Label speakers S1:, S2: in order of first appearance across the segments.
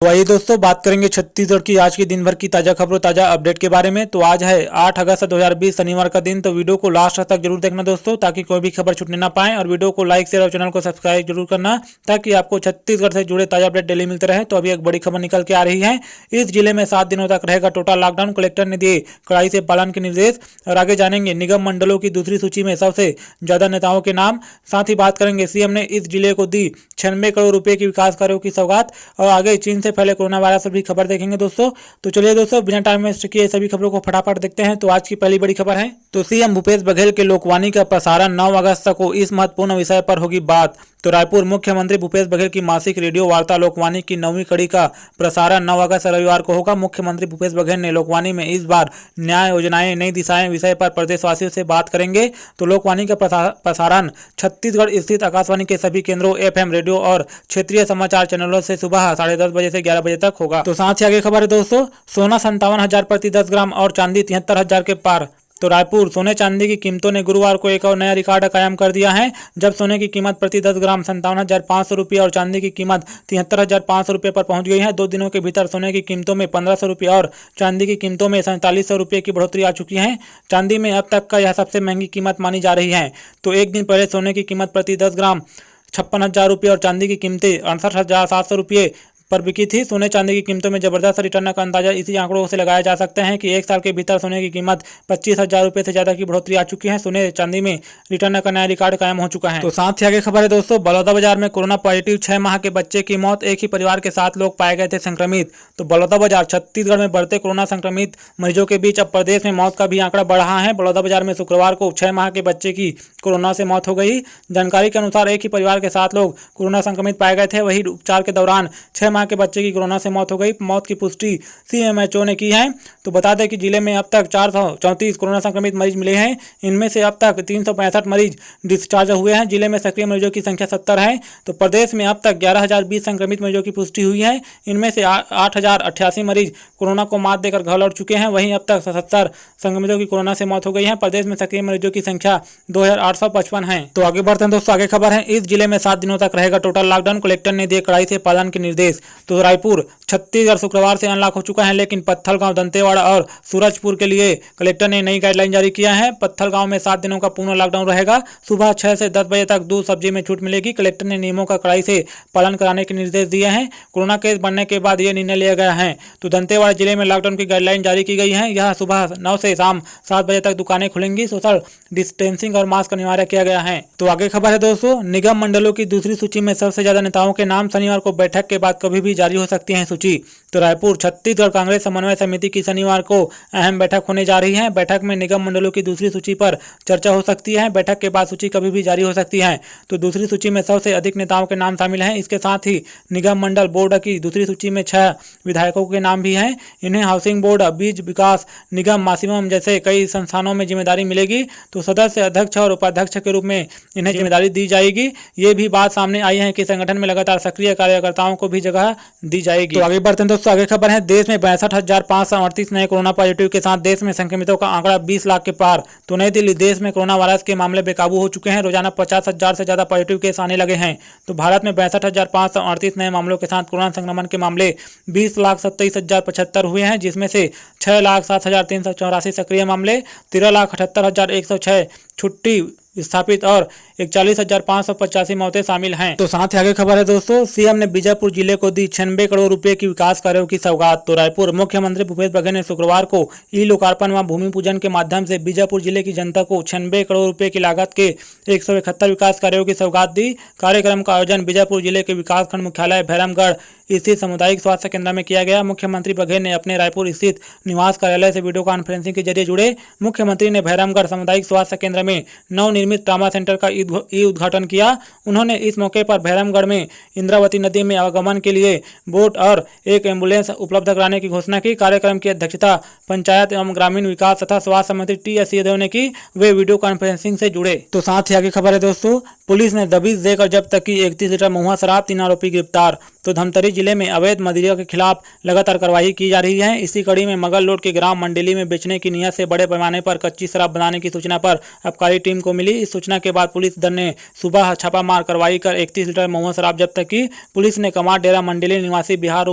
S1: तो आइए दोस्तों बात करेंगे छत्तीसगढ़ की आज की दिन भर की ताजा खबरों ताजा अपडेट के बारे में। तो आज है 8 अगस्त 2020 शनिवार का दिन। तो वीडियो को लास्ट तक जरूर देखना दोस्तों, ताकि कोई भी खबर छूटने ना पाए। और वीडियो को लाइक शेयर और चैनल को सब्सक्राइब जरूर करना, ताकि आपको छत्तीसगढ़ से जुड़े ताजा अपडेट डेली मिलते रहे। तो अभी एक बड़ी खबर निकल के आ रही है। इस जिले में 7 दिनों तक रहेगा टोटल लॉकडाउन, कलेक्टर ने दिए कड़ाई से पालन के निर्देश। और आगे जानेंगे निगम मंडलों की दूसरी सूची में सबसे ज्यादा नेताओं के नाम। साथ ही बात करेंगे सीएम ने इस जिले को दी 96 करोड़ रुपए की विकास कार्यों की सौगात। और आगे चीन से फैले कोरोना वायरस पर भी खबर देखेंगे दोस्तों। तो चलिए दोस्तों बिना टाइम वेस्ट किए सभी खबरों को फटाफट देखते हैं। तो आज की पहली बड़ी खबर है, तो सीएम भूपेश बघेल के लोकवाणी का प्रसारण 9 अगस्त को इस महत्वपूर्ण विषय पर होगी बात। तो रायपुर मुख्यमंत्री भूपेश बघेल की मासिक रेडियो वार्ता लोकवाणी की 9वीं कड़ी का प्रसारण 9 अगस्त रविवार को होगा। मुख्यमंत्री भूपेश बघेल ने लोकवाणी में इस बार न्याय योजनाएं नई दिशाएं विषय पर प्रदेशवासियों से बात करेंगे। तो लोकवाणी का प्रसारण छत्तीसगढ़ स्थित आकाशवाणी के सभी केंद्रों, एफएम रेडियो और क्षेत्रीय समाचार चैनलों से सुबह 10:30 बजे से 11 बजे तक होगा। तो साथ ही आगे खबर है दोस्तों, सोना 57,000 प्रति 10 ग्राम और चांदी 73,000 के पार। तो रायपुर सोने चांदी की कीमतों ने गुरुवार को एक और नया रिकॉर्ड कायम कर दिया है, जब सोने की कीमत प्रति 10 ग्राम 57,500 रुपये और चांदी की कीमत 73,500 रुपये पर पहुंच गई है। 2 दिनों के भीतर सोने की कीमतों में 1,500 रुपये और चांदी की कीमतों में 4700 रुपये की बढ़ोतरी आ चुकी है। चांदी में अब तक का यह सबसे महंगी कीमत मानी जा रही है। तो एक दिन पहले सोने की कीमत प्रति 10 ग्राम 56,000 रुपये और चांदी की कीमतें 68,700 रुपये पर बिकी थी। सोने चांदी की कीमतों में जबरदस्त रिटर्न का अंदाजा इसी आंकड़ों से लगाया जा सकता है कि एक साल के भीतर सोने की कीमत 25,000 रुपये से ज्यादा की बढ़ोतरी आ चुकी है। सोने चांदी में रिटर्न का नया रिकॉर्ड कायम हो चुका है। तो साथ ही आगे खबर है दोस्तों, बलौदाबाजार में कोरोना पॉजिटिव 6 माह के बच्चे की मौत। एक ही परिवार के 7 लोग पाए गए थे संक्रमित। तो बलौदाबाजार छत्तीसगढ़ में बढ़ते कोरोना संक्रमित मरीजों के बीच अब प्रदेश में मौत का भी आंकड़ा बढ़ रहा है। बलौदाबाजार में शुक्रवार को 6 माह के बच्चे की कोरोना से मौत हो गई। जानकारी के अनुसार एक ही परिवार के 7 लोग कोरोना संक्रमित पाए गए थे। वही उपचार के दौरान 6 माह के बच्चे की कोरोना से मौत हो गई। मौत की पुष्टि सीएमएचओ ने की है। तो बता दें कि जिले में अब तक 434 कोरोना संक्रमित मरीज मिले हैं। इनमें से अब तक 365 मरीज डिस्चार्ज हुए हैं। जिले में सक्रिय मरीजों की संख्या 70 है। तो प्रदेश में अब तक 11,020 संक्रमित मरीजों की पुष्टि हुई है। इनमें से 8,088 मरीज कोरोना को मात देकर घर लौट चुके हैं। वहीं अब तक 77 संक्रमितों की कोरोना से मौत हो गई है। प्रदेश में सक्रिय मरीजों की संख्या 2,855 है। तो आगे बढ़ते हैं दोस्तों, आगे खबर है, इस जिले में 7 दिनों तक रहेगा टोटल लॉकडाउन, कलेक्टर ने दिए कड़ाई से पालन के निर्देश। तो रायपुर छत्तीसगढ़ शुक्रवार से अनलॉक हो चुका है, लेकिन पत्थलगांव, दंतेवाड़ा और सूरजपुर के लिए कलेक्टर ने नई गाइडलाइन जारी किया है। पत्थलगांव में 7 दिनों का पूर्ण लॉकडाउन रहेगा। सुबह 6 से 10 बजे तक दूध सब्जी में छूट मिलेगी। कलेक्टर ने नियमों का कड़ाई से पालन कराने के निर्देश दिए हैं। कोरोना केस बढ़ने के बाद यह निर्णय लिया गया है। तो दंतेवाड़ा जिले में लॉकडाउन की गाइडलाइन जारी की गई है। यह सुबह 9 से शाम 7 बजे तक दुकानें खुलेंगी। सोशल डिस्टेंसिंग और मास्क अनिवार्य किया गया है। तो आगे खबर है दोस्तों, निगम मंडलों की दूसरी सूची में सबसे ज्यादा नेताओं के नाम। शनिवार को बैठक के बाद कभी भी जारी हो सकती है सूची। तो रायपुर छत्तीसगढ़ कांग्रेस समन्वय समिति की शनिवार को अहम बैठक होने जा रही है। बैठक में निगम मंडलों की दूसरी सूची पर चर्चा हो सकती है। बैठक के बाद सूची कभी भी जारी हो सकती है। तो दूसरी सूची में सबसे अधिक नेताओं के नाम शामिल हैं। इसके साथ ही निगम मंडल बोर्ड की दूसरी सूची में 6 विधायकों के नाम भी हैं। इन्हें हाउसिंग बोर्ड, बीज विकास निगम, मासिमम जैसे कई संस्थानों में जिम्मेदारी मिलेगी। तो सदस्य, अध्यक्ष और उपाध्यक्ष के रूप में इन्हें जिम्मेदारी दी जाएगी। ये भी बात सामने आई है कि संगठन में लगातार सक्रिय कार्यकर्ताओं को भी जगह दी जाएगी। तो आगे बढ़ते हैं दोस्तों, आगे खबर है, देश में 62,538 नए कोरोना पॉजिटिव के साथ देश में संक्रमितों का आंकड़ा 20 लाख के पार। तो नई दिल्ली, देश में कोरोना वायरस के मामले बेकाबू हो चुके हैं। रोजाना 50,000 से ज्यादा पॉजिटिव केस आने लगे हैं। तो भारत में 62,538 नए मामलों के साथ कोरोना संक्रमण के मामले 20,27,075 हुए हैं, जिसमें से 6,07,384 सक्रिय मामले, 13,78,106 छुट्टी स्थापित और 41,585 मौतें शामिल हैं। तो साथ ही आगे खबर है दोस्तों, सीएम ने बीजापुर जिले को दी 96 करोड़ रुपए की विकास कार्यों की सौगात। तो रायपुर मुख्यमंत्री भूपेश बघेल ने शुक्रवार को ई लोकार्पण व भूमि पूजन के माध्यम से बीजापुर जिले की जनता को 96 करोड़ रुपए की लागत के 171 विकास कार्यों की सौगात दी। कार्यक्रम का आयोजन बीजापुर जिले के विकासखंड मुख्यालय भैरमगढ़ स्थित सामुदायिक स्वास्थ्य केंद्र में किया गया। मुख्यमंत्री बघेल ने अपने रायपुर स्थित निवास कार्यालय से वीडियो कॉन्फ्रेंसिंग के जरिए जुड़े। मुख्यमंत्री ने भैरमगढ़ सामुदायिक स्वास्थ्य केंद्र में नवनिर्मित ट्रामा सेंटर का ई उद्घाटन किया। उन्होंने इस मौके पर भैरमगढ़ में इंद्रावती नदी में आवागमन के लिए बोट और एक एम्बुलेंस उपलब्ध कराने की घोषणा की। कार्यक्रम की अध्यक्षता पंचायत एवं ग्रामीण विकास तथा स्वास्थ्य मंत्री टी.एस. सिंहदेव ने की। वे वीडियो कॉन्फ्रेंसिंग से जुड़े। तो साथ ही आगे खबर है दोस्तों, पुलिस ने दबिश देकर जब्त की 31 लीटर महुआ शराब, 3 आरोपी गिरफ्तार। तो धमतरी जिले में अवैध मदिरा के खिलाफ लगातार कार्रवाई की जा रही है। इसी कड़ी में मगल रोड के ग्राम मंडली में बेचने की नियत से बड़े पैमाने पर कच्ची शराब बनाने की सूचना पर आबकारी टीम को मिली। इस सूचना के बाद पुलिस दल ने सुबह छापामार कार्रवाई कर 31 लीटर महुआ शराब जब्त की। पुलिस ने कमार डेरा मंडली निवासी बिहार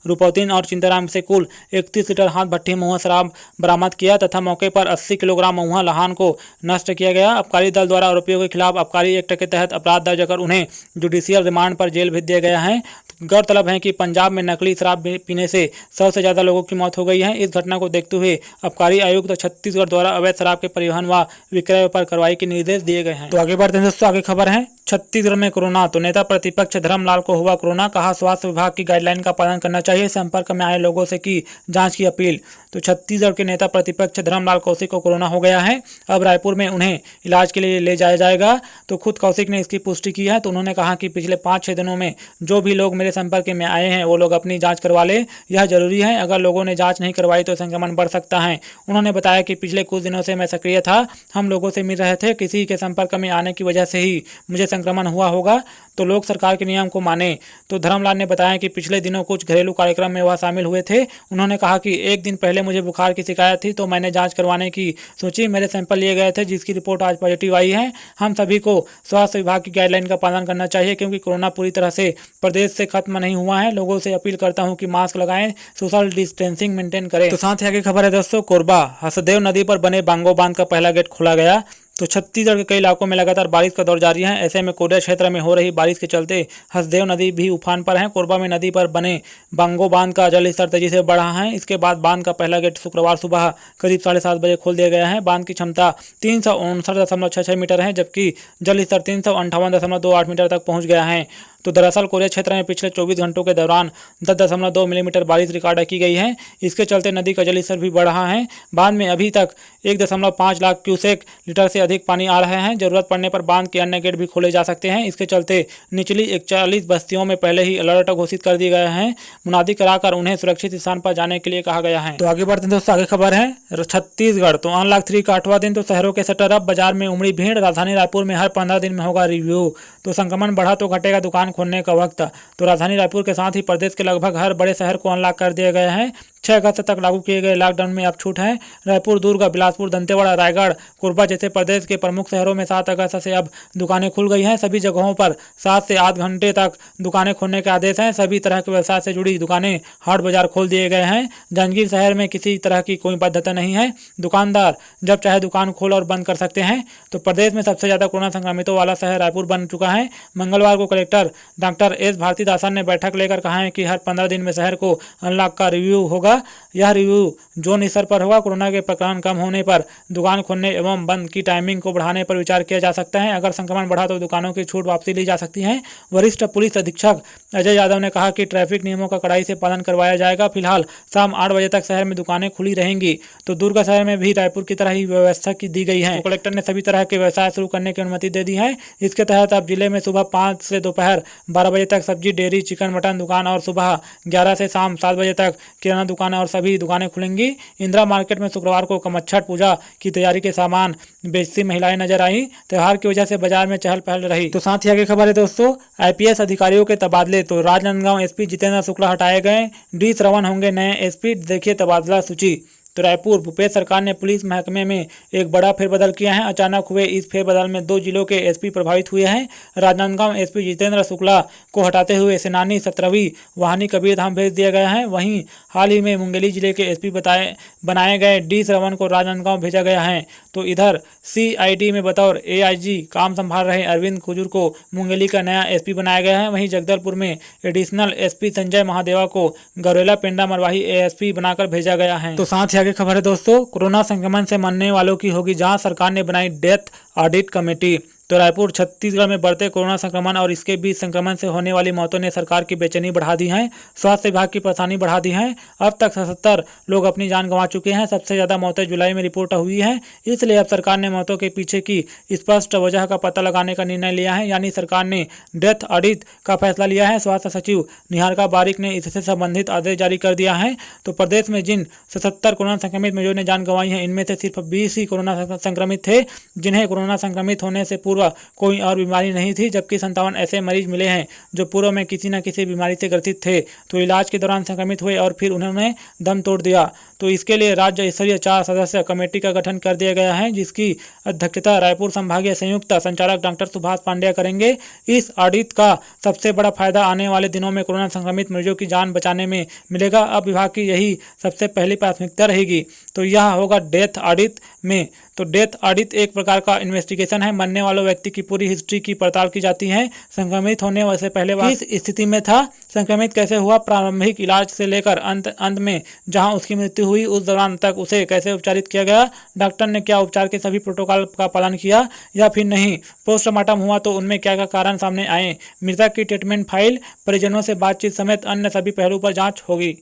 S1: रूपौतीन और चिंताराम से कुल 31 लीटर हाथ भट्टी महुआ शराब बरामद किया तथा मौके पर 80 किलोग्राम महुआ लहान को नष्ट किया गया। आबकारी दल द्वारा आरोपियों के खिलाफ आबकारी एक्ट के तहत अपराध दर्ज कर उन्हें जुडिशियल रिमांड पर जेल भेज दिया गया है। गौरतलब है कि पंजाब में नकली शराब पीने से 100 से ज़्यादा लोगों की मौत हो गई है। इस घटना को देखते हुए आबकारी आयुक्त छत्तीसगढ़ द्वारा अवैध शराब के परिवहन व विक्रय पर कार्रवाई के निर्देश दिए गए हैं। तो आगे बढ़ते हैं दोस्तों, आगे खबर है छत्तीसगढ़ में कोरोना। तो नेता प्रतिपक्ष धर्मलाल को हुआ कोरोना, कहा स्वास्थ्य विभाग की गाइडलाइन का पालन करना चाहिए, संपर्क में आए लोगों से की जांच की अपील। तो छत्तीसगढ़ के नेता प्रतिपक्ष धर्मलाल कौशिक को कोरोना हो गया है। अब रायपुर में उन्हें इलाज के लिए ले जाया जाएगा। तो खुद कौशिक ने इसकी पुष्टि की है। तो उन्होंने कहा कि पिछले 5-6 दिनों में जो भी लोग मेरे संपर्क में आए हैं वो लोग अपनी जांच करवा ले, यह जरूरी है। अगर लोगों ने जांच नहीं करवाई तो संक्रमण बढ़ सकता है। उन्होंने बताया कि पिछले कुछ दिनों से मैं सक्रिय था, हम लोगों से मिल रहे थे, किसी के संपर्क में आने की वजह से ही मुझे संक्रमण हुआ होगा, तो लोग सरकार के नियम को माने। तो धर्मलाल ने बताया कि पिछले दिनों कुछ घरेलू कार्यक्रम में वह शामिल हुए थे। उन्होंने कहा कि एक दिन पहले मुझे बुखार की शिकायत थी तो मैंने जांच करवाने की सोची, मेरे सैंपल लिए गए थे जिसकी रिपोर्ट आज पॉजिटिव आई है। हम सभी को स्वास्थ्य विभाग की गाइडलाइन का पालन करना चाहिए क्योंकि कोरोना पूरी तरह से प्रदेश से खत्म नहीं हुआ है। लोगों से अपील करता हूं कि मास्क लगाएं, सोशल डिस्टेंसिंग मेंटेन करें। तो साथ ही आगे खबर है दोस्तों, कोरबा हसदेव नदी पर बने बांगो बांध का पहला गेट खोला गया। तो छत्तीसगढ़ के कई इलाकों में लगातार बारिश का दौर जारी है। ऐसे में कोरिया क्षेत्र में हो रही बारिश के चलते हसदेव नदी भी उफान पर है। कोरबा में नदी पर बने बांगो बांध का जल स्तर तेजी से बढ़ा है। इसके बाद बांध का पहला गेट शुक्रवार सुबह करीब 7:30 बजे खोल दिया गया है। बांध की क्षमता 359.66 मीटर है, जबकि जल स्तर 358.28 मीटर तक पहुँच गया है। तो दरअसल कोरिया क्षेत्र में पिछले 24 घंटों के दौरान 10.2 मिलीमीटर बारिश रिकॉर्ड की गई है। इसके चलते नदी का जलस्तर भी बढ़ रहा है। बांध में अभी तक 1.5 लाख क्यूसेक लीटर से अधिक पानी आ रहा है। जरूरत पड़ने पर बांध के अन्य गेट भी खोले जा सकते हैं। इसके चलते निचली 41 बस्तियों में पहले ही अलर्ट घोषित कर दिए गए हैं। मुनादी कराकर उन्हें सुरक्षित स्थान पर जाने के लिए कहा गया है। तो आगे बढ़ते हैं दोस्तों, आगे खबर है छत्तीसगढ़। तो अनलॉक 3 का 8वां दिन, तो शहरों के शटर अब, बाजार में उमड़ी भीड़। राजधानी रायपुर में हर 15 दिन में होगा रिव्यू। तो संक्रमण बढ़ा तो घटेगा दुकान खोलने का वक्त। तो राजधानी रायपुर के साथ ही प्रदेश के लगभग हर बड़े शहर को अनलॉक कर दिया गया है। 6 अगस्त तक लागू किए गए लॉकडाउन में अब छूट है। रायपुर, दुर्ग, बिलासपुर, दंतेवाड़ा, रायगढ़, कोरबा जैसे प्रदेश के प्रमुख शहरों में 7 अगस्त से अब दुकानें खुल गई हैं। सभी जगहों पर 7 से 8 घंटे तक दुकानें खोलने के आदेश हैं। सभी तरह के व्यवसाय से जुड़ी दुकानें, हाट बाजार खोल दिए गए हैं। जांजगीर शहर में किसी तरह की कोई बाध्यता नहीं है। दुकानदार जब चाहे दुकान खोल और बंद कर सकते हैं। तो प्रदेश में सबसे ज्यादा कोरोना संक्रमितों वाला शहर रायपुर बन चुका है। मंगलवार को कलेक्टर डॉक्टर एस भारतीदासन ने बैठक लेकर कहा है कि हर 15 दिन में शहर को अनलॉक का रिव्यू होगा। यह रिव्यू जोन स्तर पर होगा। कोरोना के प्रकरण कम होने पर दुकान खोलने एवं बंद की टाइमिंग को बढ़ाने पर विचार किया जा सकता है। अगर संक्रमण बढ़ा तो दुकानों की छूट वापसी ली जा सकती है। वरिष्ठ पुलिस अधीक्षक अजय यादव ने कहा कि ट्रैफिक नियमों का कड़ाई से पालन करवाया जाएगा। फिलहाल शाम 8 बजे तक शहर में दुकानें खुली रहेंगी। तो दुर्ग शहर में भी रायपुर की तरह ही व्यवस्था की दी गई है। तो कलेक्टर ने सभी तरह के व्यवसाय शुरू करने की अनुमति दे दी है। इसके तहत अब जिले में सुबह 5 से दोपहर 12 बजे तक सब्जी, डेयरी, चिकन, मटन दुकान और सुबह 11 से शाम 7 बजे तक किराना दुकान और सभी दुकानें खुलेंगी। इंदिरा मार्केट में शुक्रवार को कमच्छठ पूजा की तैयारी के सामान बेचती महिलाएं नजर आई। त्योहार की वजह से बाजार में चहल पहल रही। तो साथ ही आगे खबर है दोस्तों, आईपीएस अधिकारियों के तबादले। तो राजनांदगांव एसपी जितेंद्र शुक्ला हटाए गए, डी श्रवण होंगे नए एसपी। देखिए तबादला सूची। तो रायपुर, भूपेश सरकार ने पुलिस महकमे में एक बड़ा फेरबदल किया है। अचानक हुए इस फेरबदल में 2 जिलों के एसपी प्रभावित हुए हैं। राजनांदगांव एसपी जितेंद्र शुक्ला को हटाते हुए सेनानी 17वीं वाहिनी कबीरधाम भेज दिया गया है। वहीं हाल ही में मुंगेली जिले के एसपी बनाए गए डी श्रवण को राजनांदगांव भेजा गया है। तो इधर सीआईडी में बतौर एआईजी काम संभाल रहे अरविंद खुजूर को मुंगेली का नया एसपी बनाया गया है। वहीं जगदलपुर में एडिशनल एसपी संजय महादेवा को गौरेला पेंडा मरवाही एएसपी बनाकर भेजा गया है। तो साथ ही आगे खबर है दोस्तों, कोरोना संक्रमण से मरने वालों की होगी जांच। सरकार ने बनाई डेथ ऑडिट कमेटी। तो रायपुर, छत्तीसगढ़ में बढ़ते कोरोना संक्रमण और इसके बीच संक्रमण से होने वाली मौतों ने सरकार की बेचैनी बढ़ा दी है। स्वास्थ्य विभाग की परेशानी बढ़ा दी है। अब तक 77 लोग अपनी जान गंवा चुके हैं। सबसे ज़्यादा मौतें जुलाई में रिपोर्ट हुई हैं। इसलिए अब सरकार ने मौतों के पीछे की स्पष्ट वजह का पता लगाने का निर्णय लिया है, यानी सरकार ने डेथ ऑडिट का फैसला लिया है। स्वास्थ्य सचिव निहारिका बारिक ने इससे संबंधित आदेश जारी कर दिया है। तो प्रदेश में जिन 77 कोरोना संक्रमित मरीजों ने जान गंवाई है, इनमें से सिर्फ 20 ही कोरोना संक्रमित थे, जिन्हें कोरोना संक्रमित होने से पूर्व पूर्व कोई और बीमारी नहीं थी, जबकि 57 ऐसे मरीज मिले हैं जो पूर्व में किसी न किसी बीमारी से ग्रसित थे, तो इलाज के दौरान संक्रमित हुए और फिर उन्होंने दम तोड़ दिया। तो इसके लिए राज्य स्तरीय 4 सदस्य कमेटी का गठन कर दिया गया है, जिसकी अध्यक्षता रायपुर संभागीय संयुक्त संचालक डॉक्टर सुभाष पांड्या करेंगे। इस ऑडिट का सबसे बड़ा फायदा आने वाले दिनों में कोरोना संक्रमित मरीजों की जान बचाने में मिलेगा। अब विभाग की यही सबसे पहली प्राथमिकता रहेगी। तो यह होगा डेथ ऑडिट में। तो डेथ ऑडिट एक प्रकार का इन्वेस्टिगेशन है। मरने वाले व्यक्ति की पूरी हिस्ट्री की पड़ताल की जाती है। संक्रमित होने से पहले वह किस स्थिति में था, संक्रमित कैसे हुआ, प्रारंभिक इलाज से लेकर अंत में जहां उसकी मृत्यु हुई उस दौरान तक उसे कैसे उपचारित किया गया, डॉक्टर ने क्या उपचार के सभी प्रोटोकॉल का पालन किया या फिर नहीं, पोस्टमार्टम हुआ तो उनमें क्या क्या कारण सामने आए, मृतक की ट्रीटमेंट फाइल, परिजनों से बातचीत समेत अन्य सभी पहलू पर जाँच होगी।